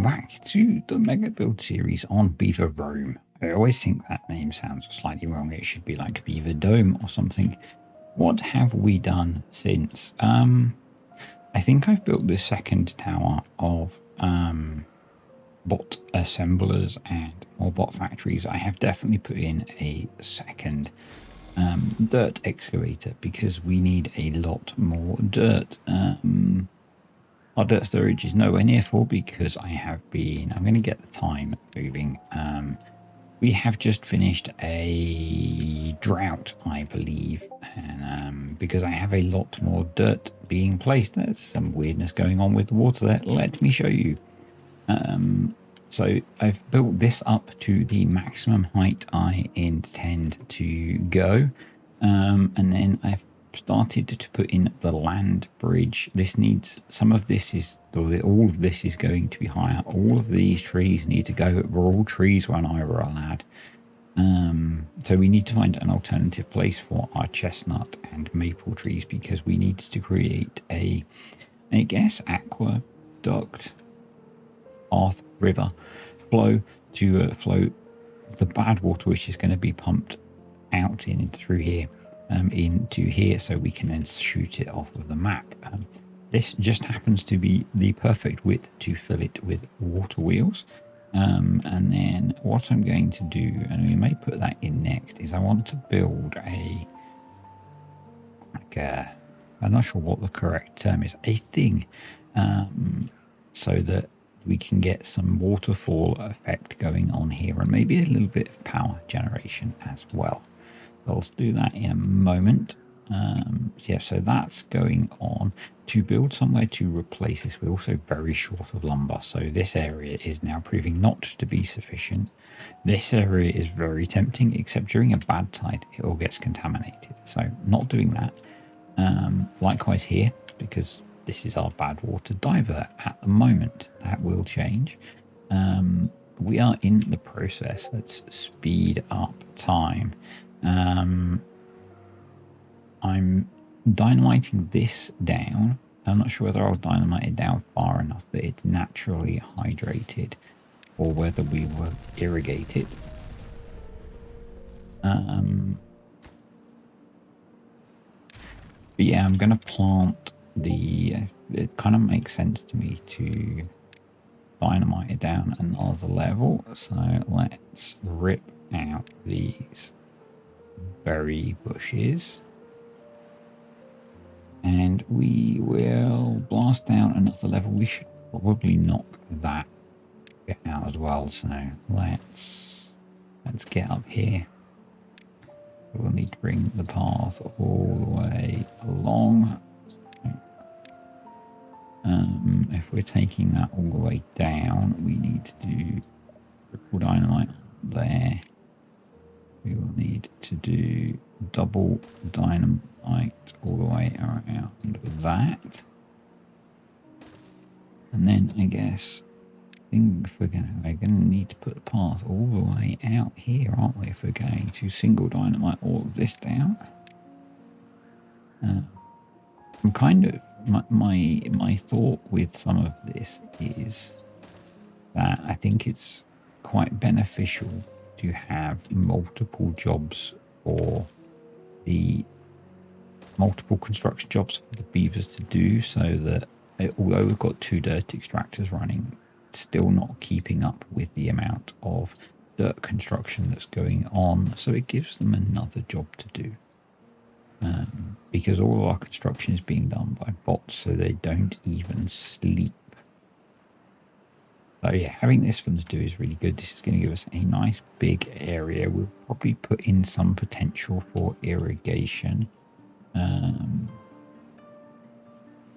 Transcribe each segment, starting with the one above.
welcome back to the Mega Build series on Beavrome. I always think that name sounds slightly wrong. It should be like Beaver Dome or something. What have we done since? I think I've built the second tower of bot assemblers and more bot factories. I have definitely put in a second dirt excavator because we need a lot more dirt. Our dirt storage is nowhere near full because I'm going to get the time moving. We have just finished a drought, I believe, and because I have a lot more dirt being placed. There's some weirdness going on with the water there. Let me show you. So I've built this up to the maximum height I intend to go, and then I've started to put in the land bridge. This needs, some of this is, all of this is going to be higher. All of these trees need to go. We're all trees when I were a lad. So we need to find an alternative place for our chestnut and maple trees because we need to create I guess, aqueduct, path, river flow to flow the bad water, which is going to be pumped out through here. Into here so we can then shoot it off of the map. This just happens to be the perfect width to fill it with water wheels. And then what I'm going to do, and we may put that in next, is I want to build I'm not sure what the correct term is, a thing, so that we can get some waterfall effect going on here and maybe a little bit of power generation as well. I'll do that in a moment. Yeah, so that's going on. To build somewhere to replace this, we're also very short of lumber. So this area is now proving not to be sufficient. This area is very tempting, except during a bad tide, it all gets contaminated. So not doing that. Likewise here, because this is our bad water divert at the moment. That will change. We are in the process. Let's speed up time. I'm dynamiting this down. I'm not sure whether I'll dynamite it down far enough that it's naturally hydrated or whether we will irrigate it. But yeah, I'm going to plant it kind of makes sense to me to dynamite it down another level. So let's rip out these berry bushes and we will blast down another level. We should probably knock that bit out as well. So let's get up here. We'll need to bring the path all the way along. If we're taking that all the way down, we need to do triple dynamite there. We will need to do double dynamite all the way around that. And then I guess we're gonna need to put the path all the way out here, aren't we? If we're going to single dynamite all of this down. I'm kind of my thought with some of this is that I think it's quite beneficial to have multiple jobs for the multiple construction jobs for the beavers to do, so that although we've got 2 dirt extractors running, it's still not keeping up with the amount of dirt construction that's going on. So it gives them another job to do. Because all of our construction is being done by bots, so they don't even sleep. So yeah, having this for them to do is really good. This is going to give us a nice big area. We'll probably put in some potential for irrigation.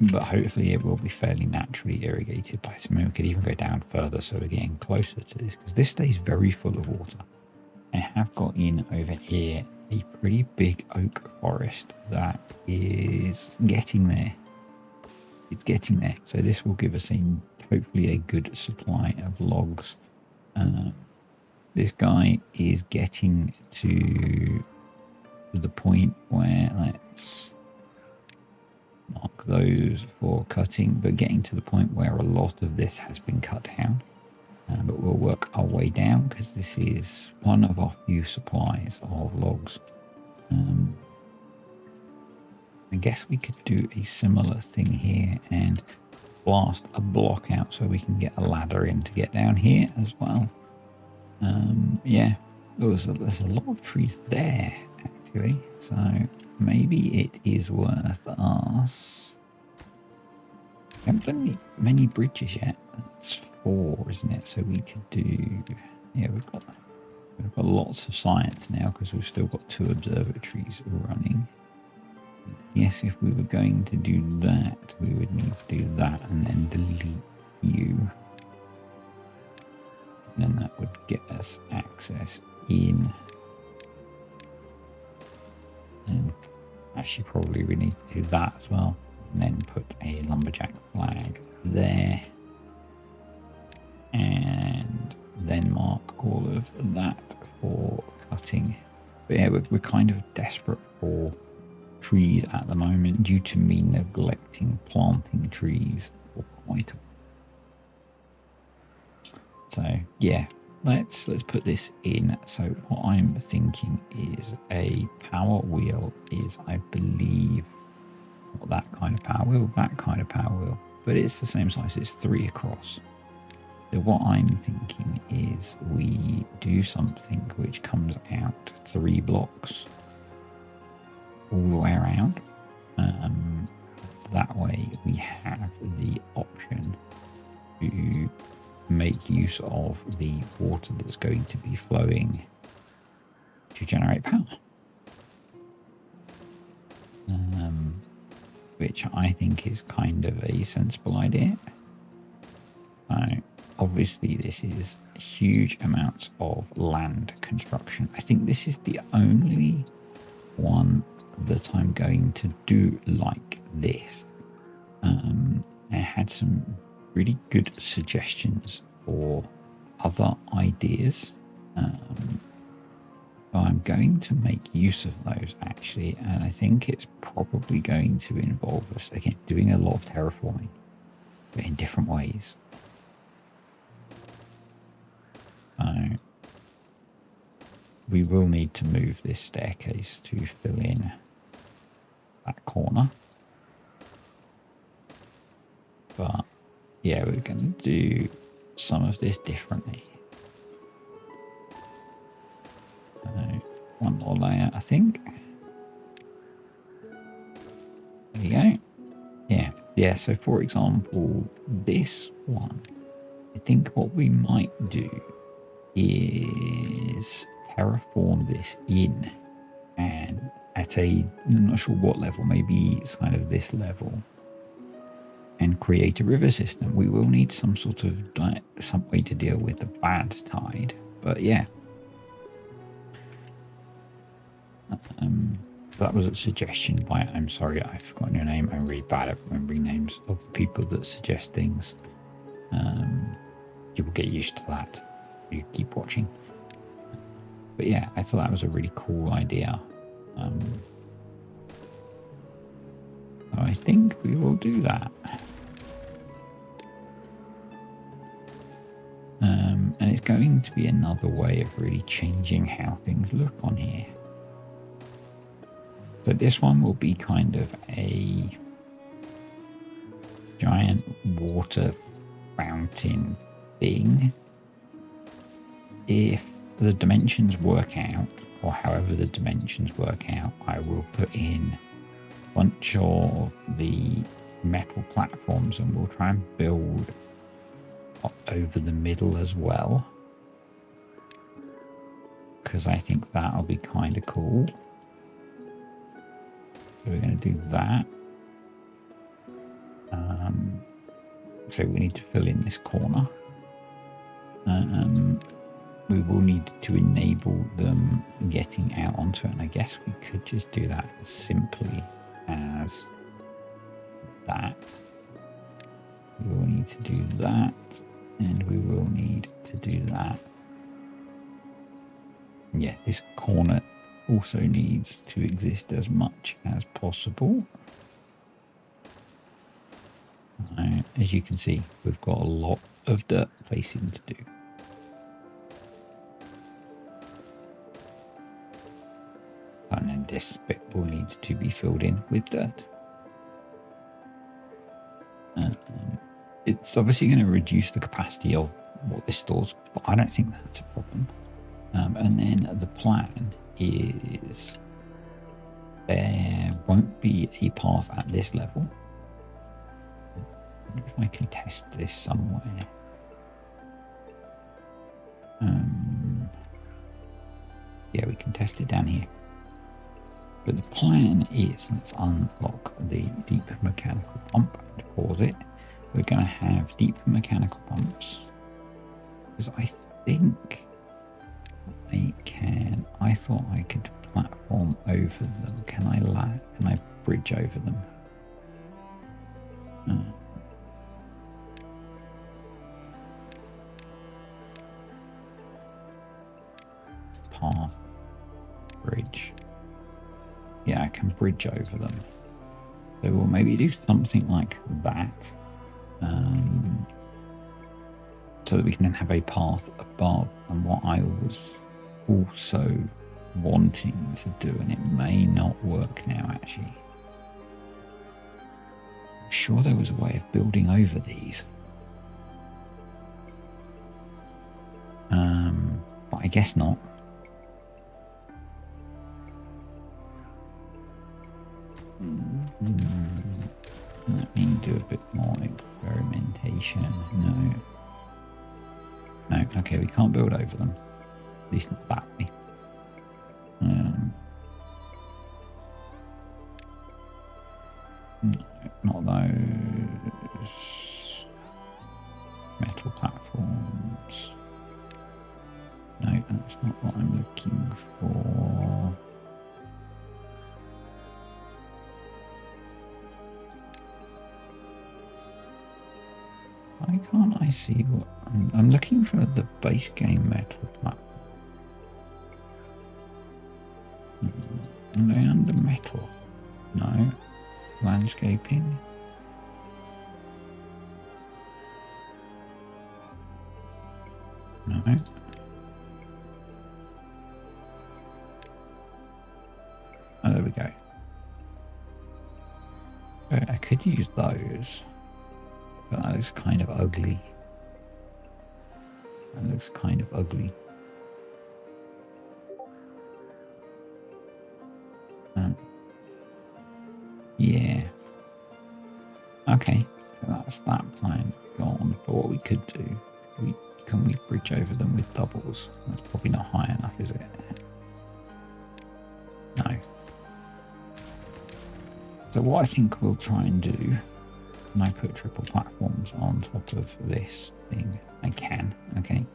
But hopefully it will be fairly naturally irrigated by some. We could even go down further so we're getting closer to this, because this stays very full of water. I have got in over here a pretty big oak forest that is getting there. It's getting there. So this will give us hopefully a good supply of logs. This guy is getting to the point where, let's mark those for cutting, but getting to the point where a lot of this has been cut down. But we'll work our way down because this is one of our few supplies of logs. I guess we could do a similar thing here and blast a block out so we can get a ladder in to get down here as well. Yeah, there's a lot of trees there actually, so maybe it is worth us. We haven't done many bridges yet. That's 4, isn't it? So we could do, yeah, we've got lots of science now because we've still got 2 observatories running. Yes, if we were going to do that, we would need to do that and then delete you. Then that would get us access in. And actually probably we need to do that as well. And then put a lumberjack flag there. And then mark all of that for cutting. But yeah, we're kind of desperate for trees at the moment due to me neglecting planting trees for quite a while. So yeah, let's put this in. So what I'm thinking is a power wheel is, I believe, not that kind of power wheel, that kind of power wheel, but it's the same size. It's 3 across. So what I'm thinking is we do something which comes out 3 blocks all the way around. That way we have the option to make use of the water that's going to be flowing to generate power. Which I think is kind of a sensible idea. Obviously this is huge amounts of land construction. I think this is the only one that I'm going to do like this. I had some really good suggestions for other ideas. So I'm going to make use of those actually, and I think it's probably going to involve us again doing a lot of terraforming, but in different ways. We will need to move this staircase to fill in that corner. But yeah, we're going to do some of this differently. One more layer, I think. There you go. Yeah, so for example, this one, I think what we might do is terraform this in, and at I'm not sure what level, maybe it's kind of this level, and create a river system. We will need some sort of some way to deal with the bad tide, but yeah. That was a suggestion by, I'm sorry, I've forgotten your name. I'm really bad at remembering names of the people that suggest things. You will get used to that. You keep watching. But yeah, I thought that was a really cool idea. So I think we will do that. And it's going to be another way of really changing how things look on here. So this one will be kind of a giant water fountain thing. If the dimensions work out, or however the dimensions work out, I will put in a bunch of the metal platforms and we'll try and build over the middle as well, because I think that'll be kind of cool. So we're going to do that. So we need to fill in this corner. We will need to enable them getting out onto it, and I guess we could just do that as simply as that. We will need to do that, and we will need to do that. Yeah, this corner also needs to exist as much as possible. As you can see, we've got a lot of dirt placing to do. this bit will need to be filled in with dirt. It's obviously going to reduce the capacity of what this stores, but I don't think that's a problem. And then the plan is there won't be a path at this level. I wonder if I can test this somewhere. Yeah, we can test it down here. But the plan is, let's unlock the deep mechanical pump and pause it. We're going to have deep mechanical pumps. Because I think I thought I could platform over them. Can I bridge over them? Path. Bridge. Yeah, I can bridge over them. So we'll maybe do something like that. So that we can then have a path above. And what I was also wanting to do, and it may not work now actually. I'm sure there was a way of building over these. But I guess not. Let me do a bit more experimentation. No, okay, we can't build over them. At least not that way. No, not those. Metal platforms. No, that's not what I'm looking for. Why can't I see what I'm looking for? The base game metal platform. Are they under metal? No. Landscaping. No. Oh, there we go. I could use those. But that looks kind of ugly. That looks kind of ugly. Yeah. Okay, so that's that plan gone. But what we could do, can we bridge over them with doubles? That's probably not high enough, is it? No. So what I think we'll try and do, when I put triple platforms on top of this thing, I can, okay.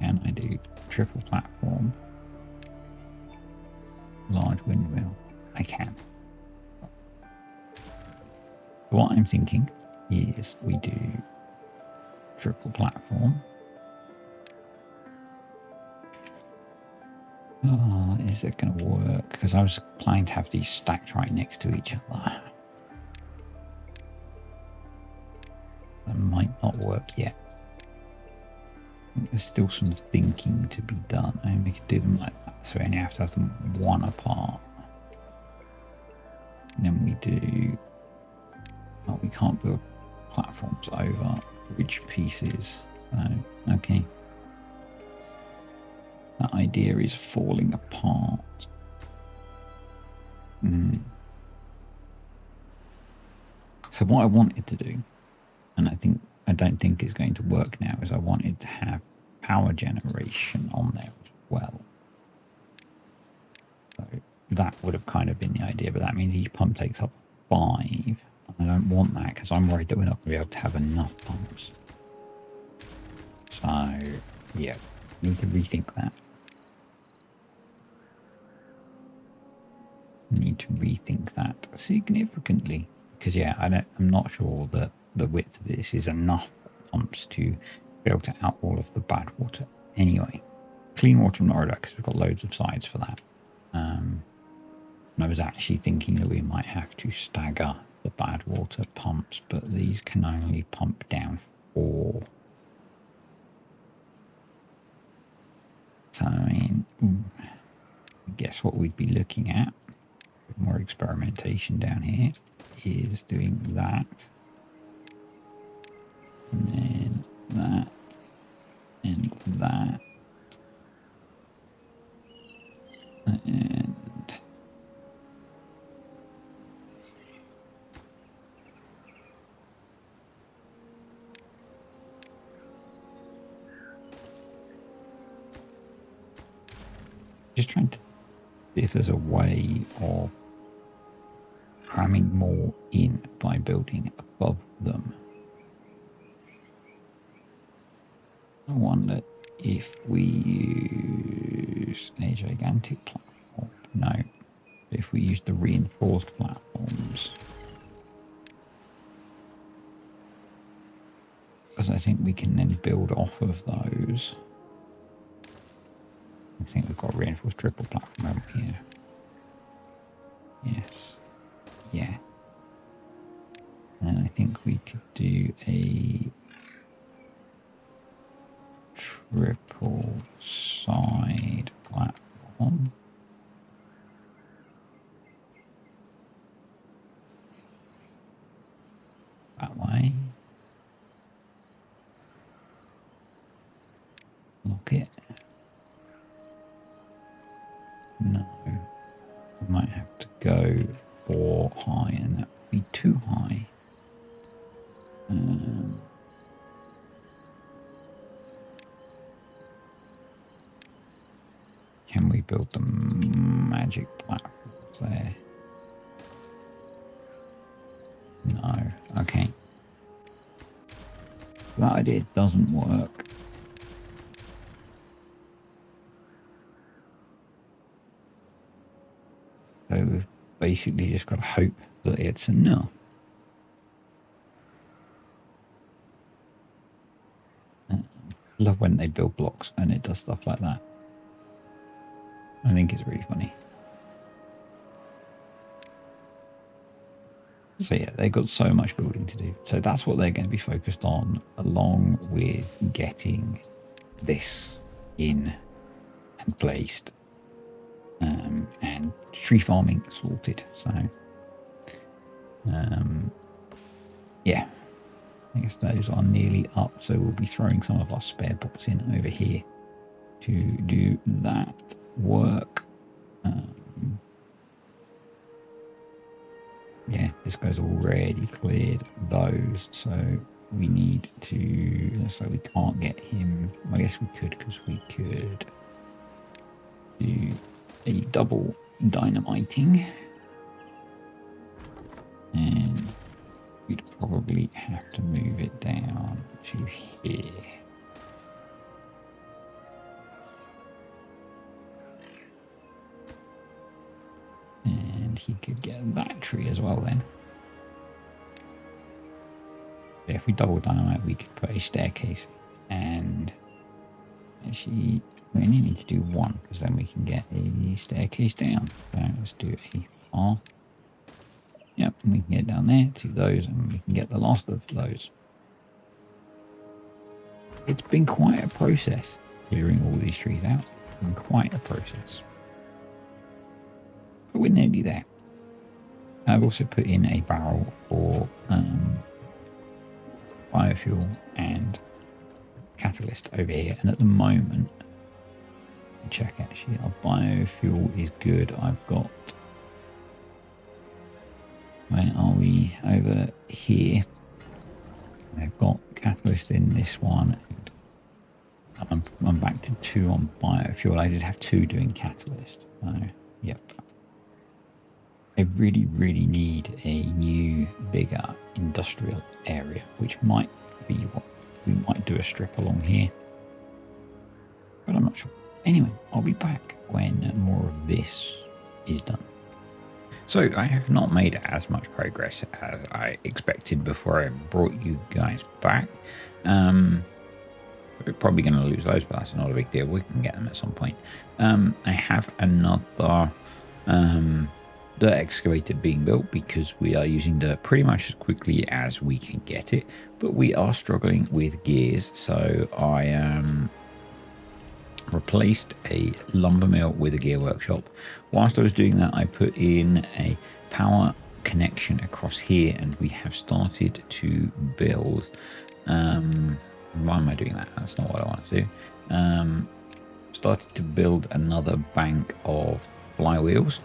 Can I do triple platform, large windmill? I can. What I'm thinking is we do triple platform. Oh, is it going to work? Because I was planning to have these stacked right next to each other. That might not work yet. There's still some thinking to be done. And we could do them like that. So we only have to have them one apart. And then we do... Oh, we can't build platforms over bridge pieces. So, okay. That idea is falling apart. So what I wanted to do, and I don't think it's going to work now, is I wanted to have power generation on there as well. So that would have kind of been the idea, but that means each pump takes up 5. I don't want that because I'm worried that we're not going to be able to have enough pumps. So, yeah, need to rethink that. Need to rethink that significantly because, yeah, I'm not sure that the width of this is enough pumps to be able to out all of the bad water. Anyway, clean water I'm not worried about because we've got loads of sides for that. And I was actually thinking that we might have to stagger the bad water pumps, but these can only pump down 4. So I mean, I guess what we'd be looking at, more experimentation down here, is doing that. And then that. And that. And just trying to see if there's a way of cramming more in by building above them. I wonder if we use a gigantic platform. No. If we use the reinforced platforms. Because I think we can then build off of those. I think we've got a reinforced triple platform over here. Yes. Yeah. And I think we could do a triple side platform. That way. Lock it. No. We might have to go for high, and that would be too high. Can we build the magic platforms there? No. Okay. That idea doesn't work. So we've basically just got to hope that it's enough. Love when they build blocks and it does stuff like that. I think it's really funny. So yeah, they've got so much building to do. So that's what they're going to be focused on, along with getting this in and placed, and tree farming sorted. So yeah, I guess those are nearly up. So we'll be throwing some of our spare bots in over here to do that work. Yeah, this guy's already cleared those, so we need to, so we can't get him. I guess we could, because we could do a double dynamiting, and we'd probably have to move it down to here. And he could get that tree as well then. Yeah, if we double dynamite, we could put a staircase, and actually we only need to do one, because then we can get a staircase down. So let's do a path. Yep, and we can get down there to those, and we can get the last of those. It's been quite a process clearing all these trees out. It's been quite a process. But we're nearly there. I've also put in a barrel for biofuel and catalyst over here, and at the moment, check actually, our biofuel is good. I've got, where are we? Over here. I've got catalyst in this one. I'm back to 2 on biofuel. I did have 2 doing catalyst. So, yep. I really, really need a new, bigger industrial area, which might be what we might do, a strip along here. But I'm not sure. Anyway, I'll be back when more of this is done. So I have not made as much progress as I expected before I brought you guys back. We're probably going to lose those, but that's not a big deal. We can get them at some point. I have another dirt excavator being built, because we are using dirt pretty much as quickly as we can get it, but we are struggling with gears. So I am replaced a lumber mill with a gear workshop. Whilst I was doing that, I put in a power connection across here, and we have started to build. Why am I doing that? That's not what I want to do. Started to build another bank of flywheels.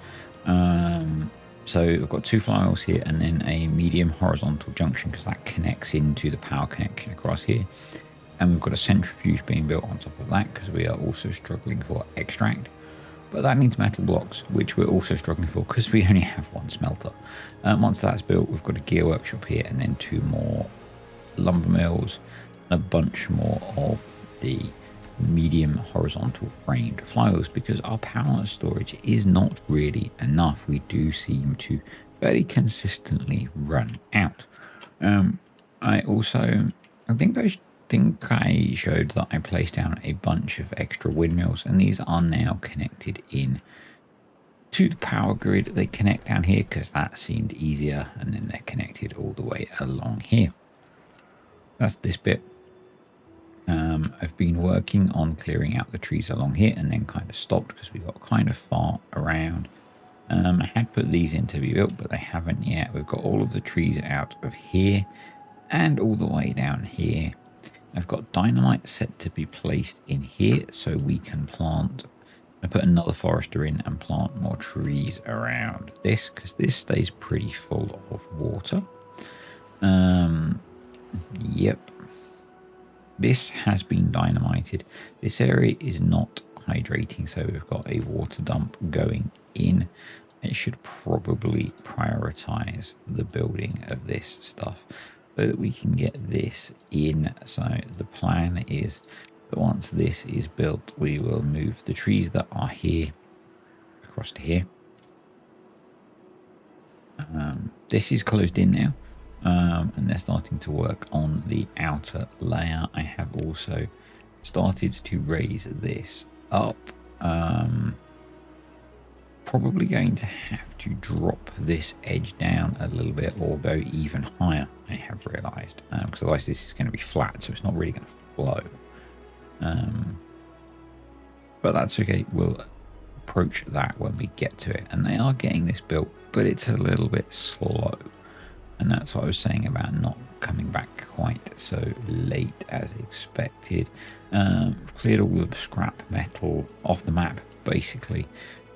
So I've got 2 flywheels here and then a medium horizontal junction, because that connects into the power connection across here. And we've got a centrifuge being built on top of that, because we are also struggling for extract. But that needs metal blocks, which we're also struggling for because we only have 1 smelter. Once that's built, we've got a gear workshop here and then 2 more lumber mills, a bunch more of the medium horizontal framed flywheels, because our power storage is not really enough. We do seem to very consistently run out. I think I showed that I placed down a bunch of extra windmills, and these are now connected in to the power grid. They connect down here because that seemed easier, and then they're connected all the way along here. That's this bit. I've been working on clearing out the trees along here and then kind of stopped because we got kind of far around. I had put these in to be built, but they haven't yet. We've got all of the trees out of here and all the way down here. I've got dynamite set to be placed in here so we can plant. I put another forester in and plant more trees around this, because this stays pretty full of water. Yep. This has been dynamited. This area is not hydrating, so we've got a water dump going in. It should probably prioritize the building of this stuff so that we can get this in. So the plan is that once this is built, we will move the trees that are here across to here. This is closed in now. And they're starting to work on the outer layer. I have also started to raise this up. Probably going to have to drop this edge down a little bit or go even higher, I have realized, because otherwise this is going to be flat, so it's not really going to flow. But that's okay. We'll approach that when we get to it. And they are getting this built, but it's a little bit slow. And that's what I was saying about not coming back quite so late as expected. Cleared all the scrap metal off the map, basically.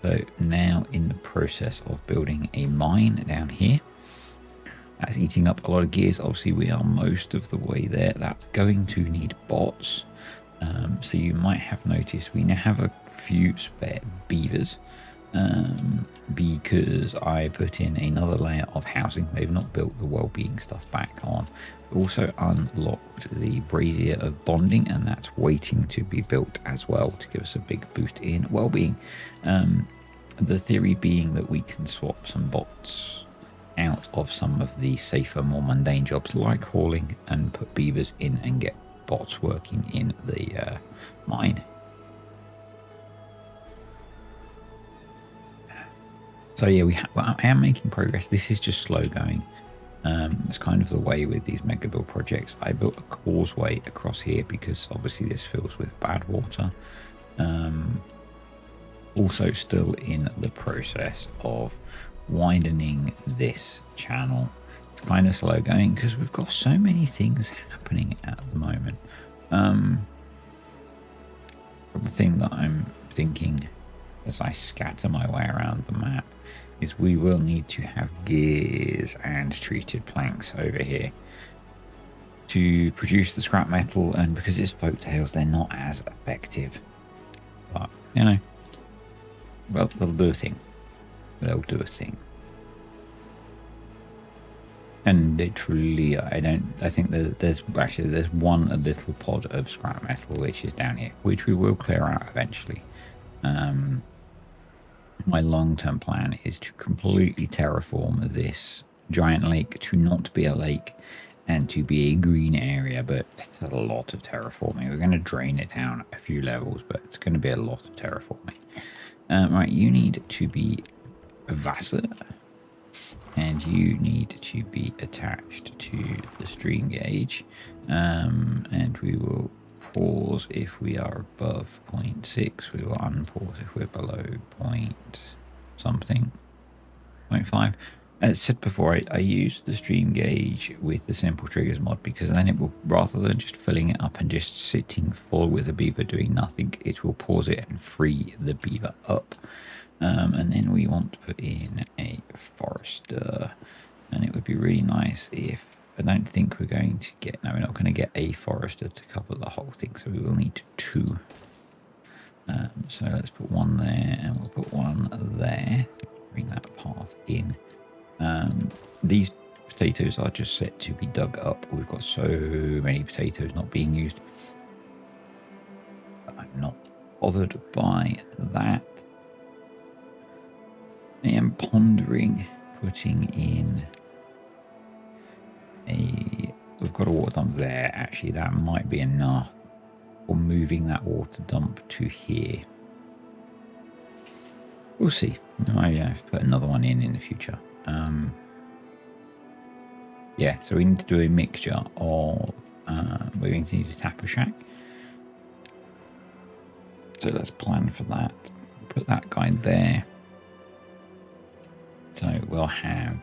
So now in the process of building a mine down here. That's eating up a lot of gears. Obviously, we are most of the way there. That's going to need bots. So you might have noticed we now have a few spare beavers. Because I put in another layer of housing. They've not built the well-being stuff back on. Also unlocked the brazier of bonding, and that's waiting to be built as well to give us a big boost in well-being. The theory being that we can swap some bots out of some of the safer, more mundane jobs like hauling, and put beavers in and get bots working in the mine. So yeah, I am making progress. This is just slow going. It's kind of the way with these mega build projects. I built a causeway across here because obviously this fills with bad water. Also still in the process of widening this channel. It's kind of slow going because we've got so many things happening at the moment. The thing that I'm thinking as I scatter my way around the map is we will need to have gears and treated planks over here to produce the scrap metal, and because it's folk tales, they're not as effective. But, you know, well, they'll do a thing. They'll do a thing. And literally, I think there's one little pod of scrap metal which is down here, which we will clear out eventually. My long-term plan is to completely terraform this giant lake to not be a lake and to be a green area, but it's a lot of terraforming. We're going to drain it down a few levels, but it's going to be a lot of terraforming. Right, you need to be a Vassar, and you need to be attached to the stream gauge, and we will pause if we are above 0.6. We will unpause if we're below point something, 0.5. As said before, I use the stream gauge with the simple triggers mod because then it will, rather than just filling it up and just sitting full with the beaver doing nothing, it will pause it and free the beaver up. And then we want to put in a forester, and it would be really nice if, I don't think we're going to get, no, we're not going to get a forester to cover the whole thing, so we will need 2. So let's put 1 there, and we'll put 1 there, bring that path in. These potatoes are just set to be dug up. We've got so many potatoes not being used. I'm not bothered by that. I am pondering putting in we've got a water dump there. Actually, that might be enough. Or moving that water dump to here. We'll see. I might have to put another one in the future. Yeah, so we need to do a mixture of, we're going to need a tapper shack. So let's plan for that. Put that guy there. So we'll have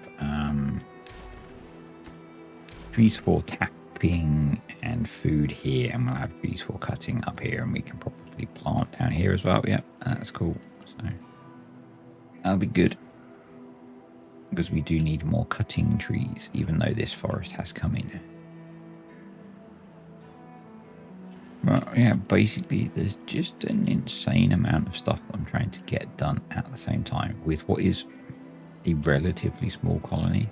trees for tapping and food here, and we'll have trees for cutting up here, and we can probably plant down here as well. Yep, that's cool. So that'll be good. Because we do need more cutting trees, even though this forest has come in. Well, yeah, basically, there's just an insane amount of stuff that I'm trying to get done at the same time with what is a relatively small colony.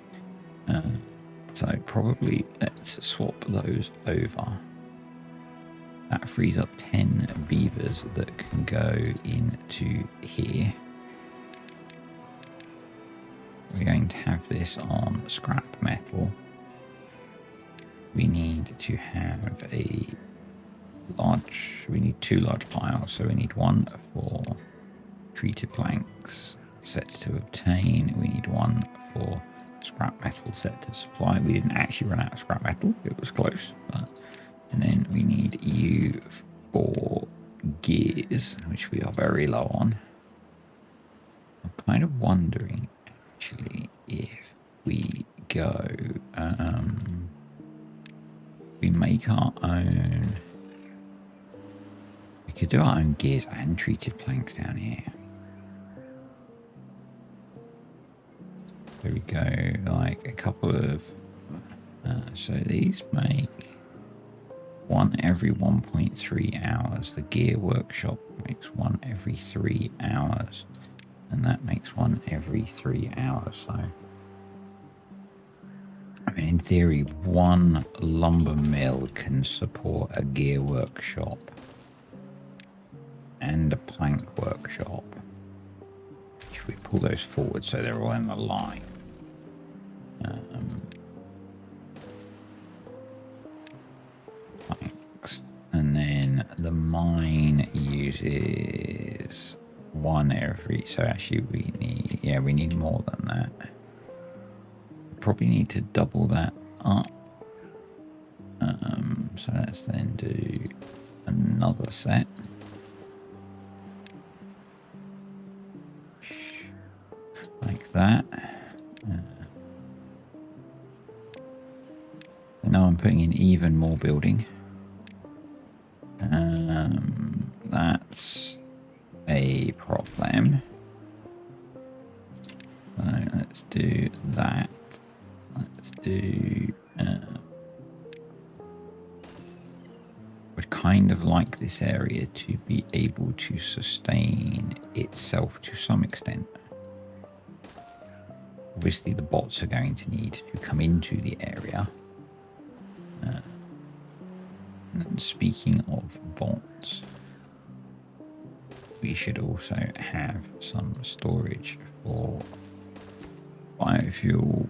So probably let's swap those over. That frees up 10 beavers that can go into here. We're going to have this on scrap metal. We need to have we need 2 large piles. So we need 1 for treated planks set to obtain. We need 1 for scrap metal set to supply. We didn't actually run out of scrap metal. It was close. And then we need you for gears, which we are very low on. I'm kind of wondering actually if we go we make our own, we could do our own gears and treated planks down here. There we go, like a couple of so these make 1 every 1.3 hours. The gear workshop makes 1 every 3 hours. And that makes 1 every 3 hours. So, I mean, in theory, 1 lumber mill can support a gear workshop and a plank workshop. If we pull those forward so they're all in the line. Planks. And then the mine uses 1 every, so actually we need more than that. Probably need to double that up. So let's then do another set. Like that. And now I'm putting in even more building. That's a problem. So let's do that. Let's do would kind of like this area to be able to sustain itself to some extent. Obviously the bots are going to need to come into the area. And speaking of bots, we should also have some storage for biofuel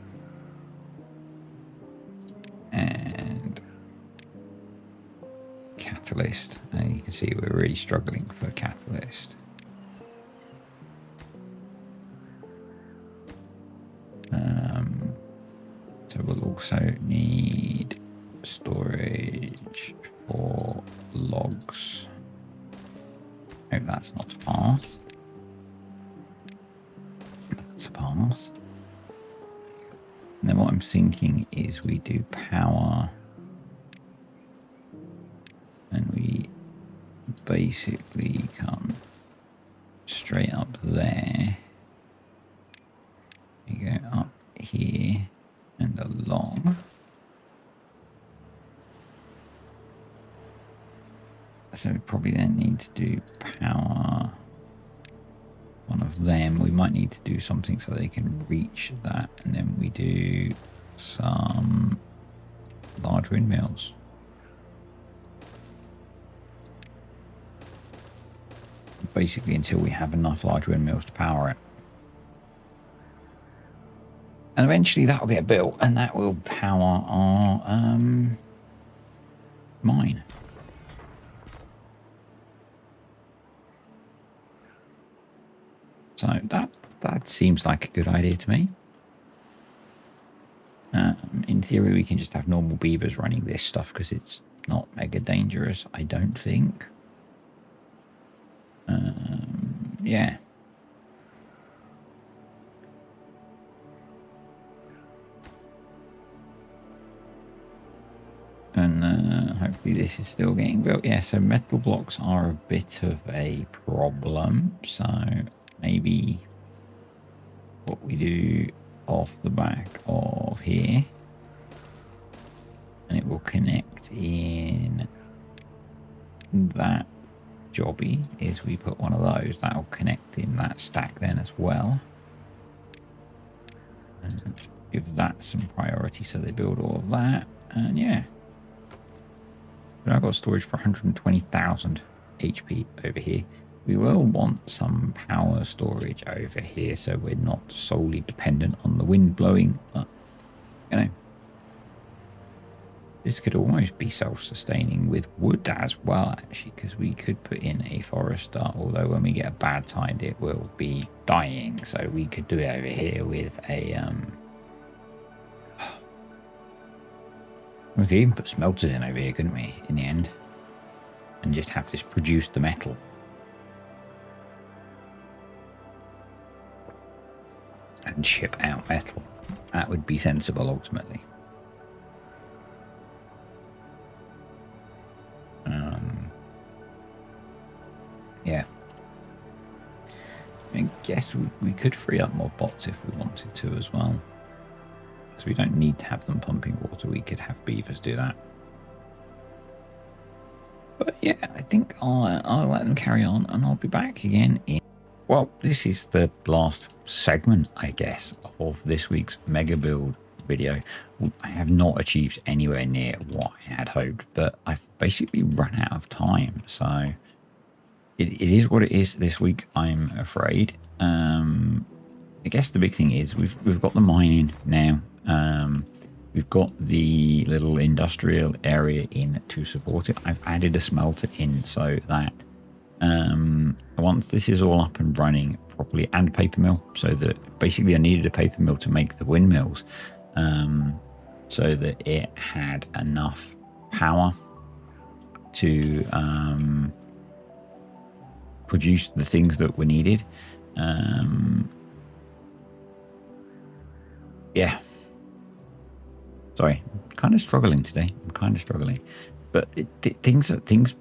and catalyst. And you can see we're really struggling for catalyst. So we'll also need storage for logs. that's not a pass. That's a pass. And then what I'm thinking is we do power. And we basically come straight up there. We go up here and along. So we probably then need to do power one of them. We might need to do something so they can reach that. And then we do some large windmills. Basically until we have enough large windmills to power it. And eventually that will get built and that will power our mine. So that seems like a good idea to me. In theory, we can just have normal beavers running this stuff because it's not mega dangerous, I don't think. Yeah. And hopefully this is still getting built. Yeah, so metal blocks are a bit of a problem. So maybe what we do off the back of here, and it will connect in that jobby, is we put one of those. That'll connect in that stack then as well. And give that some priority so they build all of that. And yeah. But I've got storage for 120,000 HP over here. We will want some power storage over here so we're not solely dependent on the wind blowing. But, you know, this could almost be self-sustaining with wood as well, actually, because we could put in a forester, although when we get a bad tide, it will be dying. So we could do it over here with a... We could even put smelters in over here, couldn't we, in the end? And just have this produce the metal. And ship out metal. That would be sensible, ultimately. Yeah. I guess we could free up more bots if we wanted to as well. So we don't need to have them pumping water. We could have beavers do that. But yeah, I think I'll let them carry on and I'll be back again in... Well, this is the last segment, I guess, of this week's mega build video. I have not achieved anywhere near what I had hoped, but I've basically run out of time. So it is what it is this week, I'm afraid. I guess the big thing is we've got the mining now. We've got the little industrial area in to support it. I've added a smelter in so that once this is all up and running properly, and a paper mill, so that basically I needed a paper mill to make the windmills, so that it had enough power to produce the things that were needed. Yeah. Sorry, I'm kind of struggling today. I'm kind of struggling. But things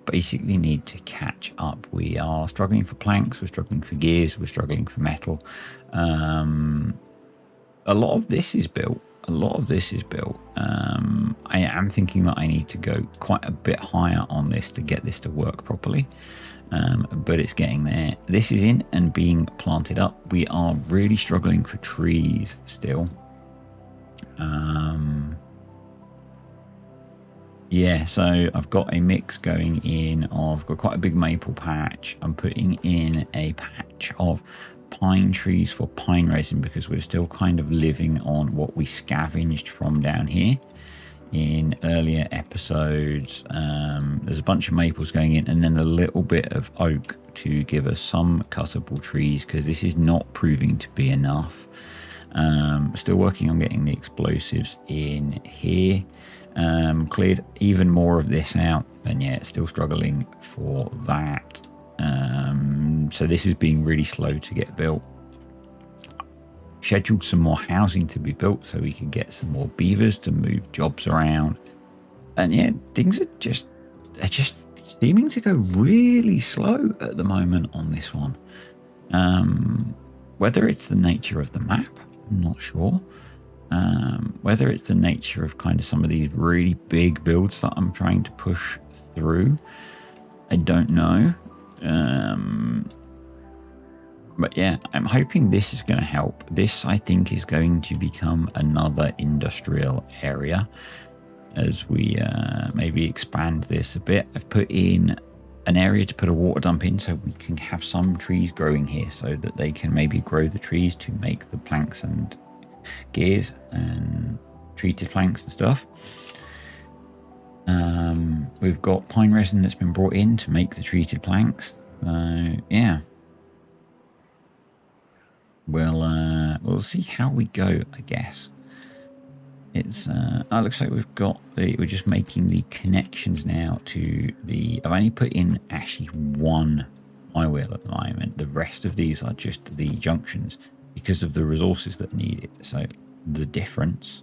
basically need to catch up. We are struggling for planks. We're struggling for gears. We're struggling for metal. A lot of this is built. I am thinking that I need to go quite a bit higher on this to get this to work properly. But it's getting there. This is in and being planted up. We are really struggling for trees still. Yeah, so I've got a mix going in of, got quite a big maple patch. I'm putting in a patch of pine trees for pine resin because we're still kind of living on what we scavenged from down here in earlier episodes. There's a bunch of maples going in and then a little bit of oak to give us some cuttable trees because this is not proving to be enough. Still working on getting the explosives in here. Cleared even more of this out, and yeah, still struggling for that. So this is being really slow to get built. Scheduled some more housing to be built so we can get some more beavers to move jobs around. And yeah, things are just seeming to go really slow at the moment on this one. Whether it's the nature of the map, I'm not sure. Whether it's the nature of kind of some of these really big builds that I'm trying to push through, I don't know. But yeah, I'm hoping this is going to help. This, I think, is going to become another industrial area as we maybe expand this a bit. I've put in an area to put a water dump in so we can have some trees growing here so that they can maybe grow the trees to make the planks and gears and treated planks and stuff. We've got pine resin that's been brought in to make the treated planks. Yeah. We'll see how we go, I guess. It's it looks like we're just making the connections now to the. I've only put in actually one flywheel at the moment. The rest of these are just the junctions because of the resources that need it. So the difference.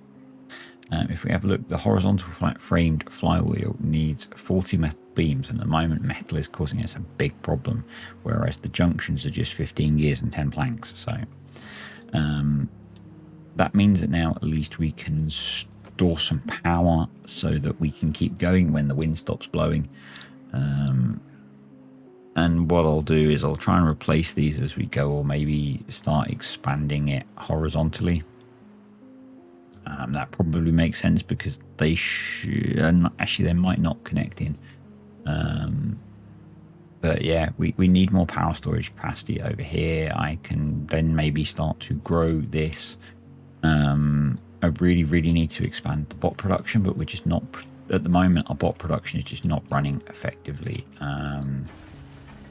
If we have a look, the horizontal flat framed flywheel needs 40 metal beams, and at the moment metal is causing us a big problem, whereas the junctions are just 15 gears and 10 planks. So that means that now at least we can store some power so that we can keep going when the wind stops blowing. And what I'll do is I'll try and replace these as we go, or maybe start expanding it horizontally. That probably makes sense because they should actually, they might not connect in. But yeah, we need more power storage capacity over here. I can then maybe start to grow this. I really need to expand the bot production, but we're just not at the moment. Our bot production is just not running effectively.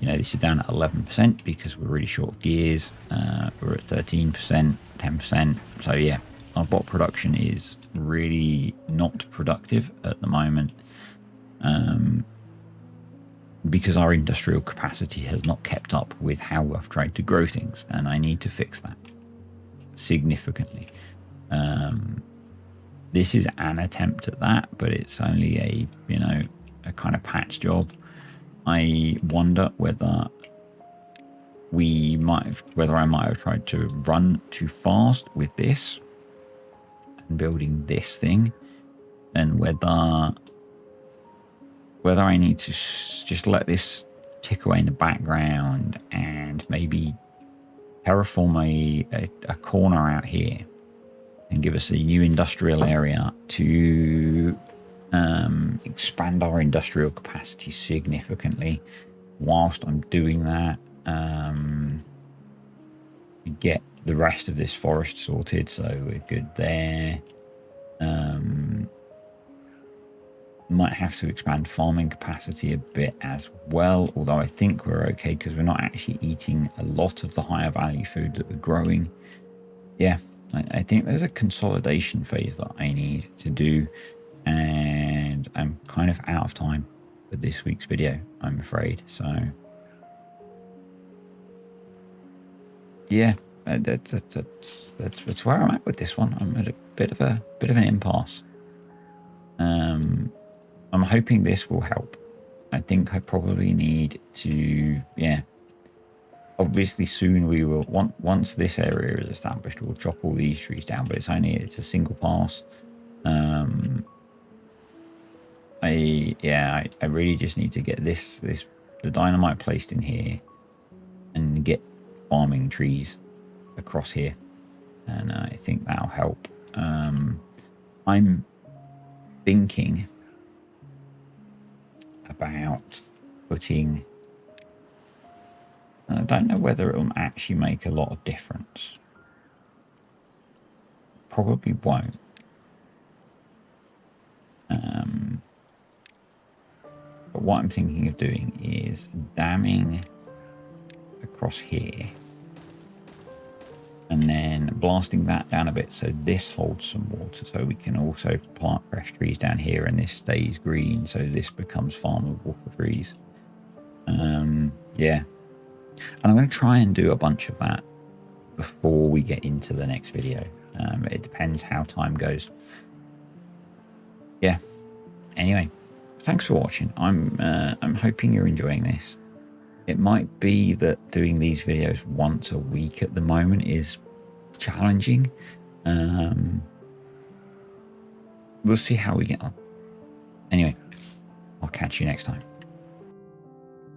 You know, this is down at 11% because we're really short of gears. We're at 13%, 10%. So yeah, our bot production is really not productive at the moment. Because our industrial capacity has not kept up with how I've tried to grow things, and I need to fix that significantly. This is an attempt at that, but it's only a kind of patch job. I wonder whether I might have tried to run too fast with this and building this thing, and whether I need to just let this tick away in the background and maybe terraform a corner out here and give us a new industrial area to expand our industrial capacity significantly. Whilst I'm doing that, get the rest of this forest sorted, so we're good there. Might have to expand farming capacity a bit as well, although I think we're okay because we're not actually eating a lot of the higher value food that we're growing. Yeah, I think there's a consolidation phase that I need to do, and I'm kind of out of time for this week's video, I'm afraid. So yeah, that's where I'm at with this one. I'm at a bit of an impasse. I'm hoping this will help. I think I probably need to, yeah. Obviously soon we will, once this area is established, we'll chop all these trees down, but it's a single pass. I really just need to get the dynamite placed in here and get farming trees across here. And I think that'll help. I'm thinking about putting, and I don't know whether it will actually make a lot of difference. Probably won't. But what I'm thinking of doing is damming across here and then blasting that down a bit so this holds some water, so we can also plant fresh trees down here and this stays green, so this becomes farmable for trees. Yeah, And I'm going to try and do a bunch of that before we get into the next video. It depends how time goes. Yeah. Anyway, thanks for watching. I'm hoping you're enjoying this. It might be that doing these videos once a week at the moment is challenging. We'll see how we get on. Anyway, I'll catch you next time.